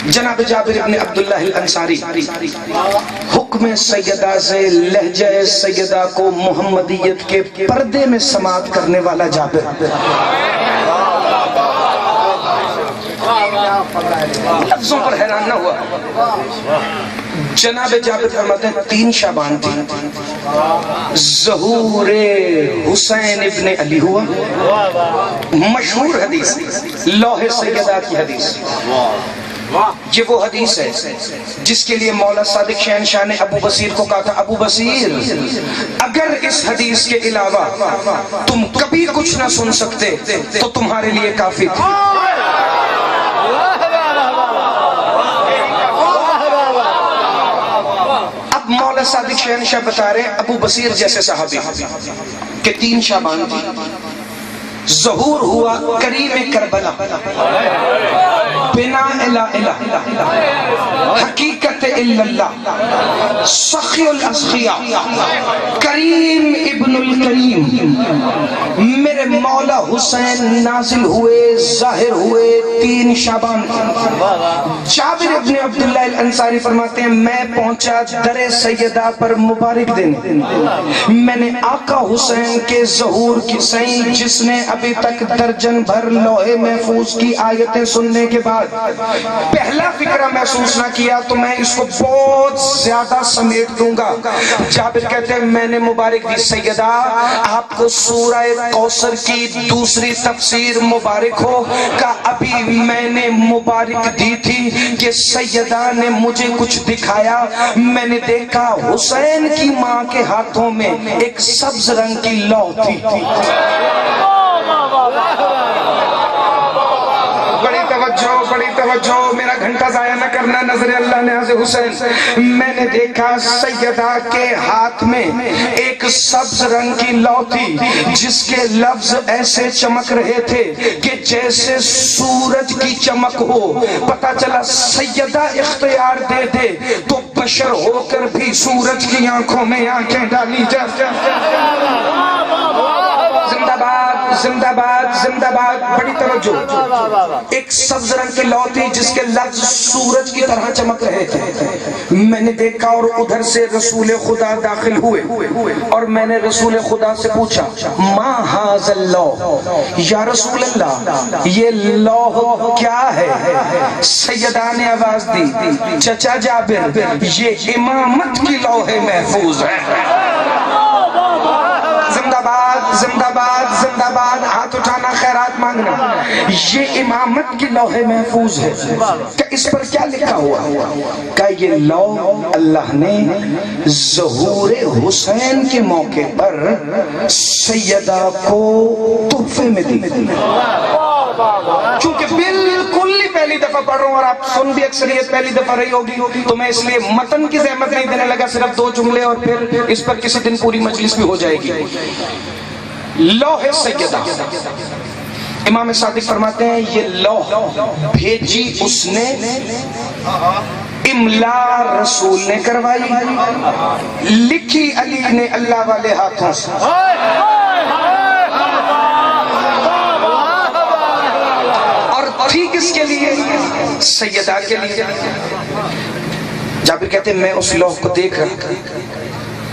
جناب جابر ابن عبداللہ الانصاری حکم سیدہ سے لہجہ سیدہ کو محمدیت کے پردے میں سماعت کرنے والا جابر، لفظوں پر حیران نہ ہوا۔ جناب جابر فرماتے ہیں 3 شعبان تھی، ظہور حسین ابن علی ہوا، مشہور حدیث لوح سیدہ کی حدیث۔ یہ وہ حدیث ہے جس کے لیے مولا صادق شہنشاہ نے ابو بصیر کو کہا تھا، ابو بصیر اگر اس حدیث کے علاوہ تم کبھی کچھ نہ سن سکتے تو تمہارے لیے کافی تھی۔ اب مولا صادق شہنشاہ بتا رہے ہیں ابو بصیر جیسے صحابی کہ 3 شعبان تھی، ظہور ہوا کریم کربلا، بنا الہ الہ، حقیقت الا اللہ، سخی الاسخیاء، کریم ابن الکریم، میرے مولا حسین نازل ہوئے، ظاہر ہوئے 3 شعبان۔ جابر ابن عبداللہ الانصاری فرماتے ہیں میں پہنچا در سیدہ پر مبارک دینے، میں نے آقا حسین کے ظہور کی سائیں جس نے ابھی تک درجن بھر لوح محفوظ کی آیتیں سننے کے بعد پہلا فکرہ محسوس نہ کیا تو میں اس کو بہت زیادہ سمیٹ دوں گا۔ جابر کہتے ہیں میں نے مبارک دی، سیدہ آپ کو سورہ کوثر کی دوسری تفسیر مبارک ہو، کہ ابھی میں نے مبارک دی تھی کہ سیدہ نے مجھے کچھ دکھایا، میں نے دیکھا حسین کی ماں کے ہاتھوں میں ایک سبز رنگ کی لو تھی۔ بڑی توجہ، میرا گھنٹہ ضائع نہ کرنا، نظر اللہ نیاز حسین۔ میں نے دیکھا سیدہ کے ہاتھ میں ایک سبز رنگ کی لو تھی جس کے لفظ ایسے چمک رہے تھے کہ جیسے سورج کی چمک ہو۔ پتا چلا سیدہ اختیار دے دے تو بشر ہو کر بھی سورج کی آنکھوں میں آنکھیں ڈالی جا۔ زندہ باد، زندہ باد، زندہ باد، بڑی توجہ۔ ایک سبز رنگ کی لو تھی جس کے لفظ سورج کی طرح چمک رہے تھے۔ میں نے دیکھا اور ادھر سے رسول خدا داخل ہوئے اور میں نے رسول خدا سے پوچھا ما ھذا اللوح، یا رسول اللہ یہ لوح کیا ہے؟ سیدہ نے آواز دی چچا جابر یہ امامت کی لوح محفوظ ہے۔ زندہ باد، زندہ باد، زندہ باد، ہاتھ اٹھانا، خیرات مانگنا۔ یہ امامت کی لوح محفوظ ہے کہ اس پر کیا لکھا ہوا؟ کہ یہ لوح اللہ نے ظہور حسین کے موقع پر سیدہ کو تحفے میں دی۔ چونکہ بالکل پہلی دفعہ پڑھ رہا ہوں اور آپ سن بھی اکثریت پہلی دفعہ رہی ہوگی تو میں اس لیے متن کی زحمت نہیں دینے لگا، صرف 2 جملے اور پھر اس پر کسی دن پوری مجلس بھی ہو جائے گی۔ لوح سیدہ، امام صادق فرماتے ہیں یہ لوح بھیجی اس نے، املا رسول نے کروائی، لکھی علی نے اللہ والے ہاتھوں سے۔ ٹھیک اس کے لیے سیدہ کے لیے۔ جابر کہتے ہیں میں اس لوح کو دیکھ رہا تھا،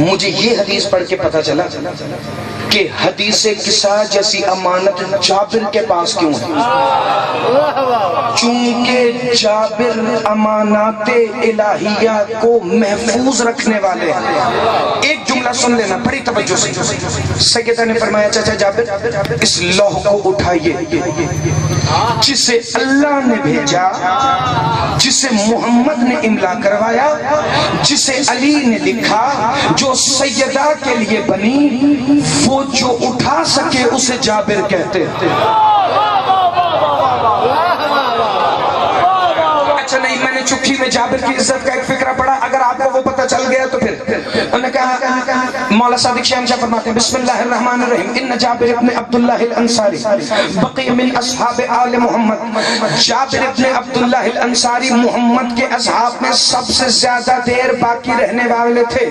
مجھے یہ حدیث پڑھ کے پتا چلا کہ حدیث قصہ جیسی امانت جابر کے پاس کیوں ہے؟ چونکہ جابر امانات الہیہ کو محفوظ رکھنے والے ہیں۔ ایک جملہ سن لینا بڑی توجہ سے۔ سیدہ نے فرمایا چچا جابر اس لوح کو اٹھائیے، جسے اللہ نے بھیجا، جسے محمد نے املا کروایا، جسے علی نے لکھا، جو سیدہ کے لیے بنی، وہ جو اٹھا سکے اسے جابر کہتے ہیں۔ اچھا نہیں، میں نے چٹھی میں جابر کی عزت کا ایک فکرہ پڑھا، اگر آپ کو وہ پتہ چل گیا تو پھر انہوں نے کہا مولا صادق شہنشاہ فرماتے ہیں بسم اللہ الرحمن الرحیم ان جابر ابن عبداللہ الانصاری بقی من اصحاب آل محمد، جابر ابن عبداللہ الانصاری محمد کے اصحاب میں سب سے زیادہ دیر باقی رہنے والے تھے۔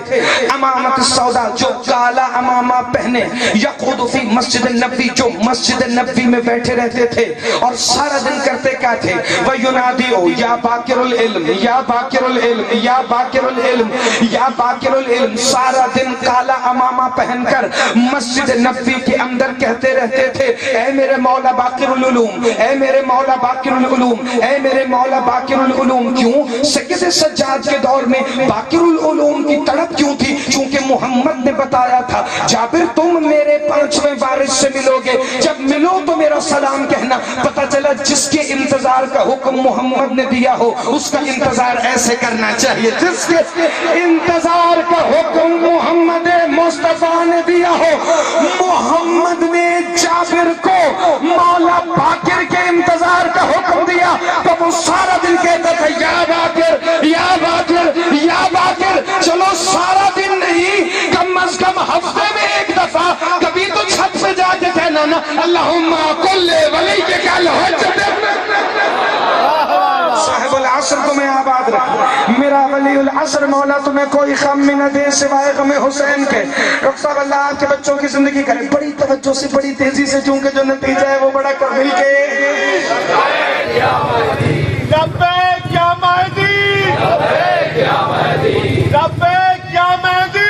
امامت السودا، جو کالا امامہ پہنے، یقود فی مسجد النبی، جو مسجد النبی میں بیٹھے رہتے تھے اور سارا دن کرتے کیا تھے؟ وَيُنَادِعُ یا باکر العلم یا باکر العلم یا باکر العلم یا باکر العلم، سارا دن کالا امامہ پہن کر مسجد نبوی کے اندر کہتے رہتے تھے اے میرے مولا باقر العلوم، اے میرے مولا باقر العلوم، اے میرے مولا باقر العلوم۔ کیوں؟ سید سجاد کے دور میں باقر العلوم کی تڑپ کیوں تھی؟ چونکہ محمد نے بتایا تھا جابر تم میرے 5ویں وارث سے ملو گے، جب ملو تو میرا سلام کہنا۔ پتہ چلا جس کے انتظار کا حکم محمد نے دیا ہو اس کا انتظار ایسے کرنا چاہیے، جس کے انتظار کا حکم محمد مصطفیٰ نے دیا ہو۔ محمد نے جابر کو مولا باقر کے انتظار کا حکم دیا تو وہ سارا دن کہتا تھا یا باقر یا باقر یا باقر۔ چلو سارا دن نہیں، کم از کم ہفتے میں ایک دفعہ کبھی تو چھت پہ جا کے کہنا نا اللہم کل ولیک الحجت صاحب العصر تمہیں آباد رکھو، میرا ولی العصر مولا تمہیں کوئی غم نہ دے سوائے غم حسین کے۔ ڈاکٹر صاحب اللہ آپ کے بچوں کی زندگی کرے بڑی توجہ سے بڑی تیزی سے، چونکہ جو نتیجہ ہے وہ بڑا کر مل کے لبیک یا مہدی، لبیک یا مہدی، لبیک یا مہدی،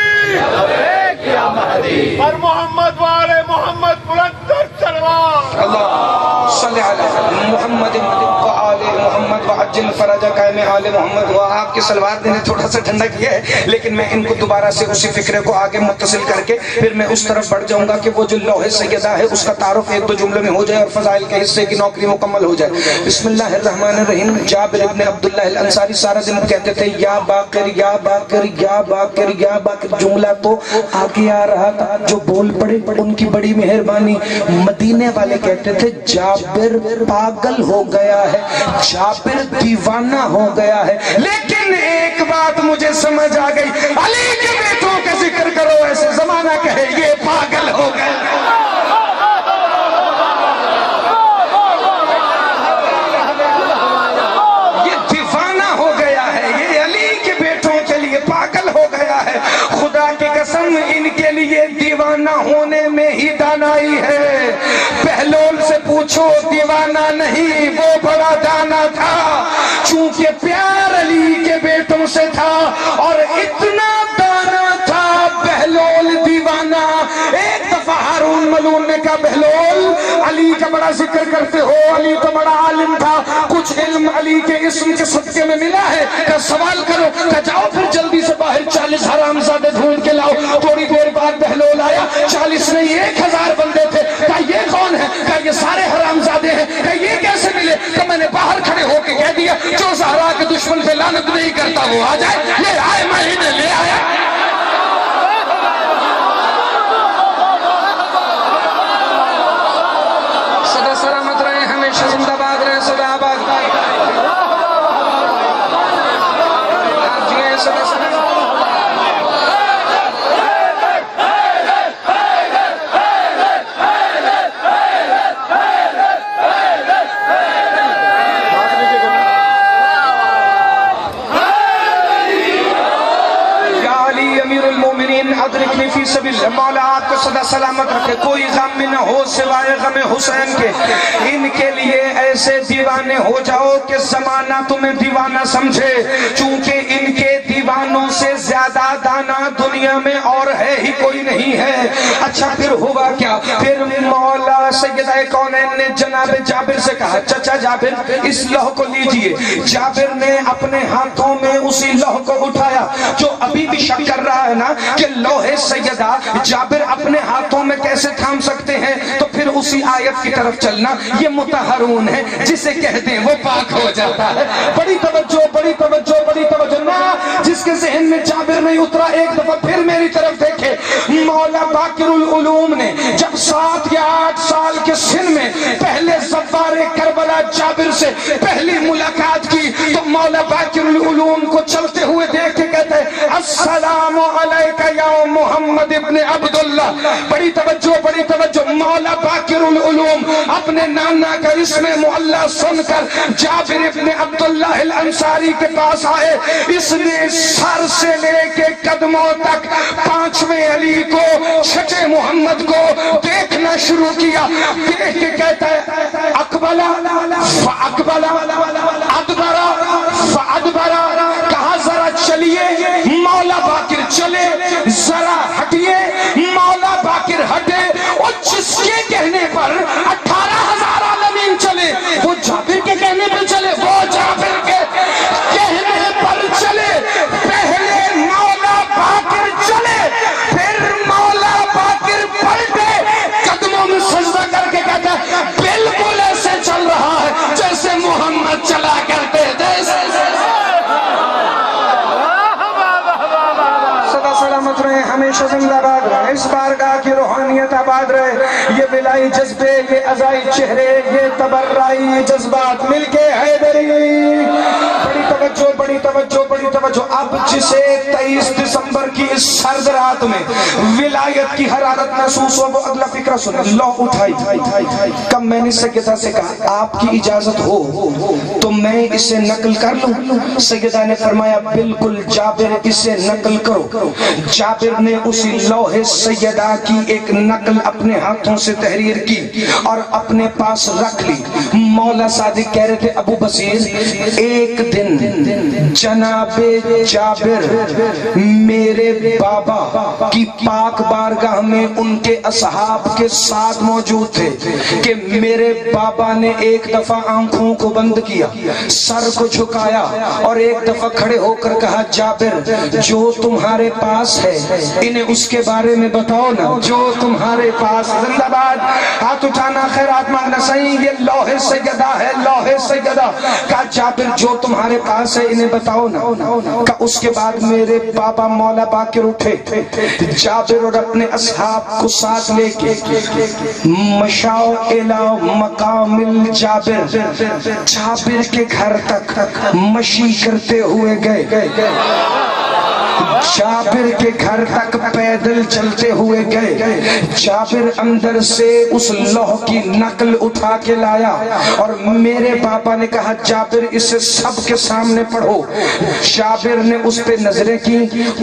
لبیک یا مہدی، پر محمد والے محمد بلندر سلوات۔ اللہ صلی علی محمد و آل محمد وعجل فرج قائم آل محمد۔ وہ آپ کے سلوات نے تھوڑا سا ٹھنڈا کیا ہے، لیکن میں ان کو دوبارہ سے اسی فکرے کو آگے متصل کر کے پھر میں اس طرف بڑھ جاؤں گا کہ وہ جو لوح سیدہ ہے اس کا تعارف ایک دو جملے میں ہو جائے اور فضائل کے حصے کی نوکری مکمل ہو جائے۔ بسم اللہ الرحمن الرحیم۔ جابر ابن عبداللہ الانصاری سارا دن کہتے تھے یا باقر یا باقر یا باقر یا باقر۔ جملہ تو آگے آ رہا تھا، جو بول پڑے ان کی بڑی مہربانی۔ مدینے والے کہتے تھے جابر پاگل ہو گیا ہے، جابر دیوانہ ہو گیا ہے۔ لیکن ایک بات مجھے سمجھ آ گئی، علی کے بیٹوں کا ذکر کرو ایسے زمانہ کہے یہ پاگل ہو گیا۔ یہ دیوانہ ہو گیا ہے، یہ علی کے بیٹوں کے لیے پاگل ہو گیا ہے۔ خدا کی قسم ان کے لیے دیوانہ ہونے میں ہی دانائی ہے۔ بہلول سے پوچھو دیوانہ نہیں، وہ بڑا دانا تھا، چونکہ پیار علی کے بیٹوں سے تھا اور اتنا دانا تھا بہلول دیوانہ۔ ایک دفعہ ہارون ملون نے کہا بہلول علی کا بڑا ذکر کرتے ہو، علی تو بڑا عالم تھا، کچھ علم علی کے اسم کے صدقے میں ملا ہے، کہ سوال کرو، کہ جاؤ پھر جلدی سے باہر 40 حرامزادے ڈھونڈ کے لاؤ۔ تھوڑی دیر بعد بہلول آیا، 40 نہیں 1000 بندے تھے۔ کہا یہ کون ہے؟ کہا یہ سارے حرامزادے ہیں۔ کہا یہ کیسے ملے؟ کہ میں نے باہر کھڑے ہو کے کہہ دیا جو زہرا کے دشمن پہ لعنت نہیں کرتا وہ آ جائے۔ یہ آئے مہینے لے آیا۔ سدا سلامت رہے، ہمیشہ زندہ باد رہے، سدا آباد۔ سدا سلامت ادرکنی فی سبیل اللہ۔ مولا آپ کو صدا سلامت رکھے، کوئی غم نہ ہو سوائے غم حسین کے۔ ان کے لیے ایسے دیوانے ہو جاؤ کہ زمانہ تمہیں دیوانہ سمجھے، چونکہ ان کے دیوانوں سے زیادہ دانا دنیا میں اور ہے ہی کوئی نہیں ہے۔ اچھا پھر ہوا کیا؟ پھر مولا سیدہ کونین نے جناب جابر سے کہا چچا جابر اس لوح کو لیجئے۔ جابر نے اپنے ہاتھوں میں اسی لوح کو اٹھایا، جو ابھی بھی شک کر رہا ہے نا کہ لوح سیدہ جابر اپنے ہاتھوں میں کیسے تھام سکتے ہیں، تو پھر اسی آیت کی طرف چلنا۔ یہ مطہرون ہے، جسے کہتے ہیں وہ پاک ہو جاتا ہے۔ بڑی توجہ بڑی توجہ بڑی توجہ نا، جس کے ذہن میں جابر نہیں اترا ایک دفعہ پھر میری طرف دیکھے۔ مولا باقر العلوم نے جب 7 یا 8 سال کے سن میں پہلے زوار کربلا جابر سے پہلی ملاقات کی، تو مولا باقر العلوم کو چلتے ہوئے دیکھ کے کہتے ہیں السلام علیکہ یا محمد ابن عبداللہ. بڑی توجہ. مولا باقر العلوم اپنے نانا کا اسم معلیٰ سن کر جابر ابن عبداللہ الانصاری کے پاس آئے. اس نے سر سے لے کے قدموں تک 5ویں علی کو 6 محمد کو دیکھنا شروع کیا. دیکھ کے کہتا ہے اقبلا فاقبلا ادبرا فادبرا. کہا ذرا چلیے مولا باقر چلے, ذرا ہٹیے مولا باقر ہٹے. اور جس کے کہنے پر 18,000 عالمین چلے وہ جابر کے کہنے پر چلے, وہ جابر کے کہنے پر چلے. پہلے مولا باقر چلے, پھر مولا باقر پلٹے, قدموں میں سجدہ کر کے کہتا ہے بالکل ایسے چل رہا ہے جیسے محمد چلا کرتے تھے. سدا سلامت رہے, ہمیشہ زندہ باد رہے, اس بارگاہ کی روحانیت آباد رہے. یہ بلائی جذبے, یہ ازائی چہرے, یہ تبرائی جذبات مل کے حیدری. بڑی توجہ. اب جسے 23 دسمبر کی اس سرد رات میں ولایت کی حرارت محسوس ہو وہ اگلا فکرہ سنیں. لو اٹھائی. کب میں نے سیدہ سے کہا آپ کی اجازت ہو تو میں اسے نقل کر لوں. سیدہ نے فرمایا بالکل جابر اسے نقل کرو. جابر نے اسی لوح سیدہ کی ایک نقل اپنے ہاتھوں سے تحریر کی اور اپنے پاس رکھ لی. مولا صادق کہہ رہے تھے ابو بصیر ایک دن جناب جابر میرے بابا کی پاک بارگاہ میں ان کے اصحاب کے ساتھ موجود تھے کہ میرے بابا نے ایک دفعہ آنکھوں کو بند کیا, سر کو جھکایا اور ایک دفعہ کھڑے ہو کر کہا جابر جو تمہارے پاس ہے انہیں اس کے بارے میں بتاؤ نا, جو تمہارے پاس. زندہ باد. ہاتھ اٹھانا, خیرات مانگنا. صحیح یہ لوح سیدہ ہے, لوح سیدہ. کہا جابر جو تمہارے پاس ہے انہیں بتاؤ نا. کہ اس کے بعد میرے بابا مولا باقر اٹھے, جابر اور اپنے اصحاب کو ساتھ لے کے مشاؤ الی مقام الجابر, جابر کے گھر تک مشی کرتے ہوئے گئے. جابر کے گھر تک پیدل چلتے ہوئے گئے. جابر اندر سے اس لوح کی نقل اٹھا کے لایا اور میرے بابا نے کہا جابر اسے سب کے سامنے پڑھو. جابر نے اس پہ نظریں کی,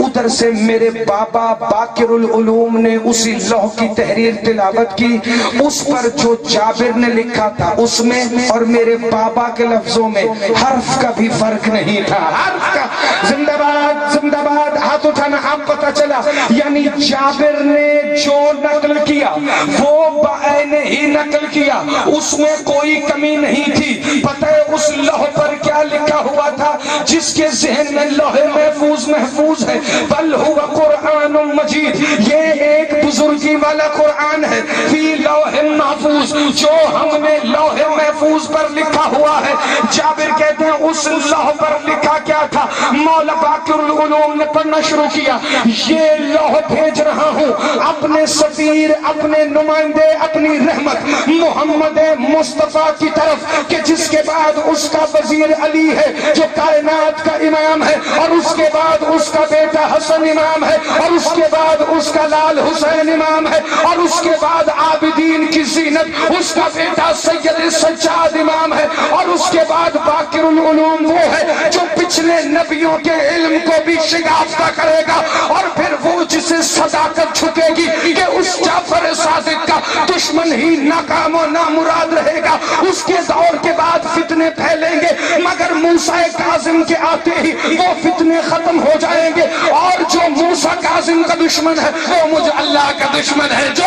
ادھر سے میرے بابا باقر العلوم نے اسی لوح کی تحریر تلاوت کی. اس پر جو جابر نے لکھا تھا اس میں اور میرے بابا کے لفظوں میں حرف کا بھی فرق نہیں تھا, حرف کا. زندہ باد, زندہ باد. ہاتھ اٹھانا. آپ پتہ چلا یعنی جابر نے جو نقل کیا وہ بعین ہی نقل کیا, اس میں کوئی کمی نہیں تھی. پتہ ہے اس لوح پر کیا لکھا ہوا تھا جس کے ذہن میں لوح محفوظ ہے. بل ہوا قرآن مجید, یہ ایک بزرگی والا قرآن ہے. فی لوح محفوظ, جو ہم نے لوح محفوظ پر لکھا ہوا ہے. جابر کہتے ہیں اس لوح پر لکھا کیا تھا. مولا باقر العلوم نے پڑھنا شروع کیا, یہ لوح بھیج رہا ہوں اپنے سفیر, اپنے نمائندے, اپنی رحمت محمد مصطفیٰ کی طرف کہ جس کے بعد اس کا وزیر علی ہے جو کائنات کا امام ہے, اور اس کے بعد اس کا بیٹا حسن امام ہے, اور اس کے بعد اس کا لال حسین امام ہے, اور اس کے بعد عابدین کی زینت اس کا بیٹا سید سجاد امام ہے, اور اس کے بعد باقر العلوم وہ ہے جو پچھلے نبیوں کے علم کو بھی شگافتہ کرے گا, اور پھر وہ جسے صداقت جھکے گی کہ اس جعفر صادق کا دشمن ہی ناکام و نامراد رہے گا. اس کے دور کے بعد فتنے پھیلیں گے مگر موسیٰ کاظم کے آتے ہی وہ فتنے ختم ہو جائیں گے, اور جو موسیٰ کاظم کا دشمن ہے وہ مجھ اللہ کا دشمن ہے. جو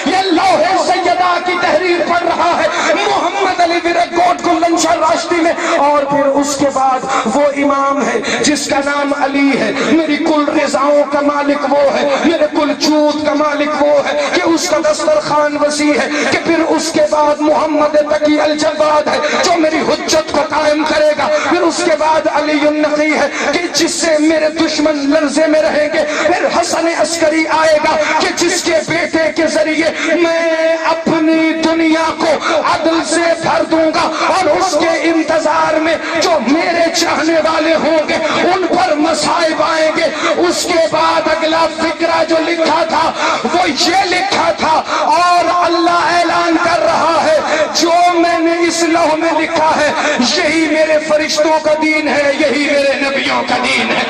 یہ لوح سیدہ کی تحریر پڑھ رہا ہے محمد علی ورکوٹ کو لنچر راشدی میں, اور پھر اس کے بعد وہ امام ہے جس کا نام علی ہے. میری کل رضاؤں کا مالک وہ ہے, میرے کل جود کا مالک وہ ہے کہ اس کا دسترخوان وسیع ہے, کہ پھر اس کے بعد محمد تقی الجواد ہے جو میری حجت کو قائم کرے گا. پھر اس کے بعد علی النقی ہے کہ جس سے میرے دشمن لرزے میں رہیں گے. پھر حسن عسکری آئے گا کہ جس کے بیٹے کے ذریعے میں اپنی دنیا کو عدل سے بھر دوں گا, اور اس کے انتظار کردار میں جو میرے چاہنے والے ہوں گے ان پر مصائب آئیں گے. اس کے بعد اگلا فقرہ جو لکھا تھا وہ یہ لکھا تھا اور اللہ اعلان کر رہا ہے جو میں نے اس لوح میں لکھا ہے یہی میرے فرشتوں کا دین ہے, یہی میرے نبیوں کا دین ہے,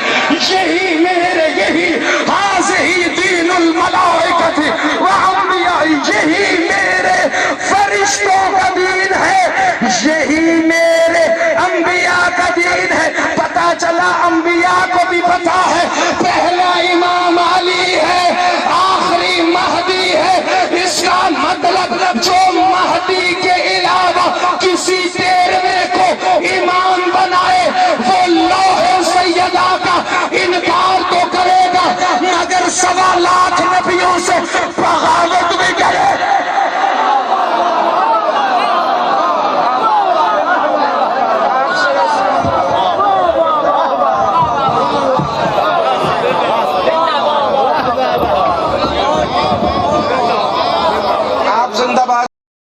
یہی ہاذہی دین الملائکۃ والانبیاء, یہی میرے فرشتوں کا دین ہے, یہی میرے انبیاء کا دین ہے. پتا چلا انبیاء کو بھی پتا ہے پہلا امام علی ہے, آخری مہدی ہے. اس کا مطلب جو مہدی کے علاوہ کسی 13ویں کو امام بنائے وہ لوح سیدہ کا انکار تو کرے گا مگر 1.25 لاکھ